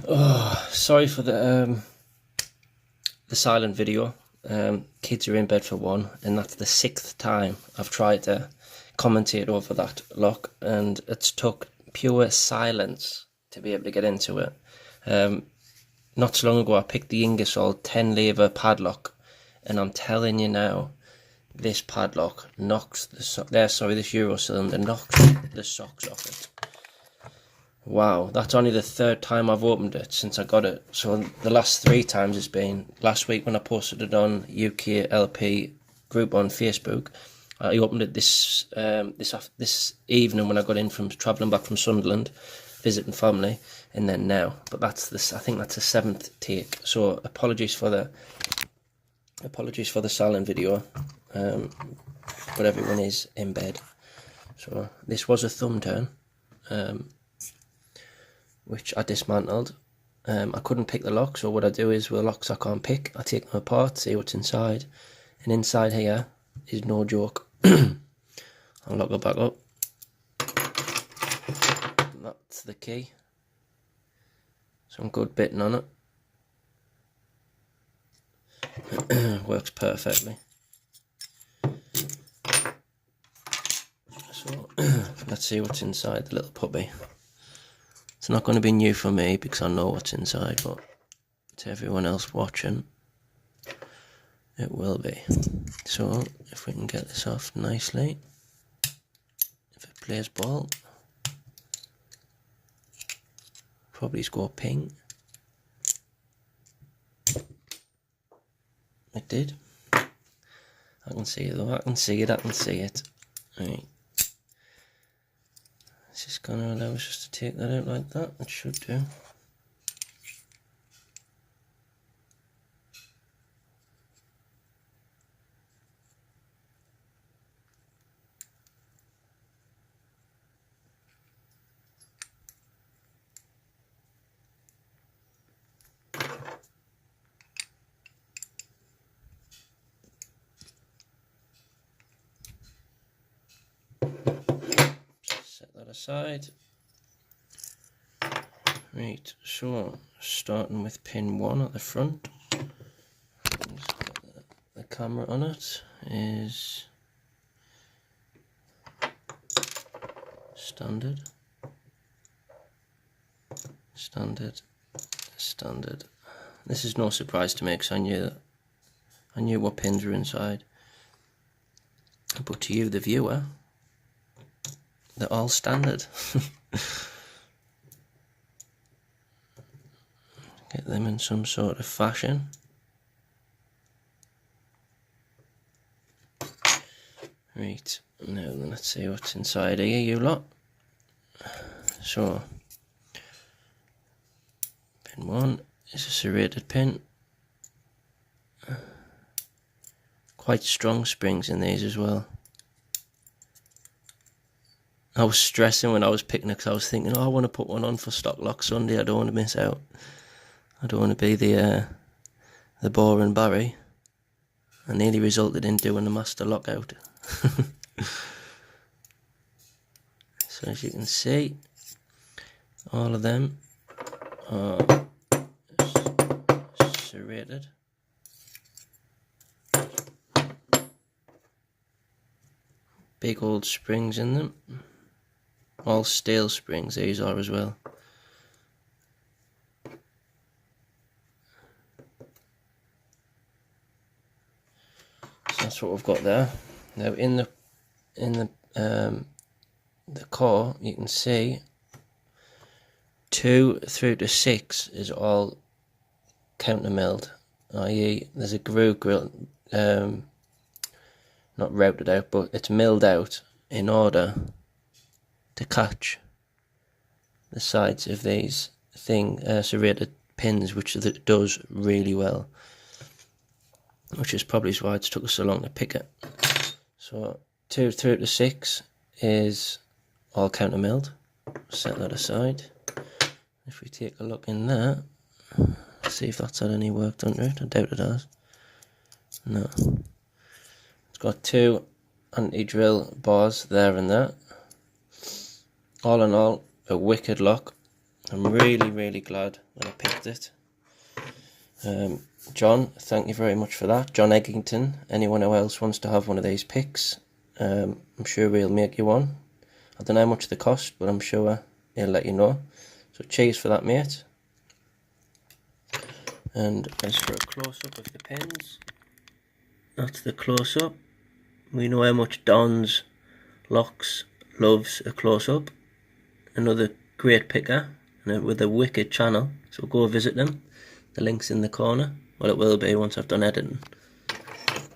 Oh, sorry for the silent video. Kids are in bed for one, and that's the 6th time I've tried to commentate over that lock, and it's took pure silence to be able to get into it. Not so long ago I picked the Ingersoll 10 lever padlock, and I'm telling you now, this padlock knocks this Euro cylinder knocks the socks off it. Wow, that's only the 3rd time I've opened it since I got it. So the last 3 times it's been last week when I posted it on UKLP group on Facebook. I opened it this evening when I got in from travelling back from Sunderland, visiting family, and then now. But I think that's the 7th take. So apologies for the silent video, but everyone is in bed. So this was a thumb turn. Which I dismantled. I couldn't pick the lock, so what I do is with the locks I can't pick, I take them apart, see what's inside, and inside here is no joke. I'll lock it back up. That's the key. Some good bitting on it. Works perfectly. So let's see what's inside the little puppy. It's not going to be new for me because I know what's inside, but to everyone else watching, it will be. So, if we can get this off nicely, if it plays ball, probably score ping. It did. I can see it though, I can see it. Right. Is this going to allow us just to take that out like that? It should do. side. Right, so starting with pin 1 at the front. Just get the camera on it. Is standard, standard, standard. This is no surprise to me because I knew what pins were inside. But to you, the viewer, they're all standard. Get them in some sort of fashion. Right, now then let's see what's inside here, you lot. So, pin 1 is a serrated pin. Quite strong springs in these as well. I was stressing when I was picking it because I was thinking, oh, I want to put one on for Stock Lock Sunday. I don't want to miss out. I don't want to be the boring Barry. I nearly resulted in doing the master lockout. So as you can see, all of them are serrated. Big old springs in them. All steel springs these are as well. So that's what we've got there. Now in the core you can see 2 through to 6 is all counter milled, i.e. there's a groove grill, not routed out, but it's milled out in order to catch the sides of these serrated pins, which it does really well, which is probably why it's took us so long to pick it. So 2 through to 6 is all counter milled. Set that aside. If we take a look in there, see if that's had any work done to it. I doubt it has. No. It's got 2 anti-drill bars there and there. All in all, a wicked lock. I'm really glad that I picked it. John, thank you very much for that. John Eggington, anyone who else wants to have one of these picks, I'm sure we'll make you one. I don't know how much they cost, but I'm sure he'll let you know. So cheers for that, mate. And as for a close-up of the pins, that's the close-up. We know how much Don's Locks loves a close-up. Another great picker, and with a wicked channel, so go visit them. The link's in the corner. Well, it will be once I've done editing.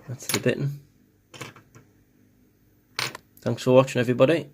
That's the bitting. Thanks for watching, everybody.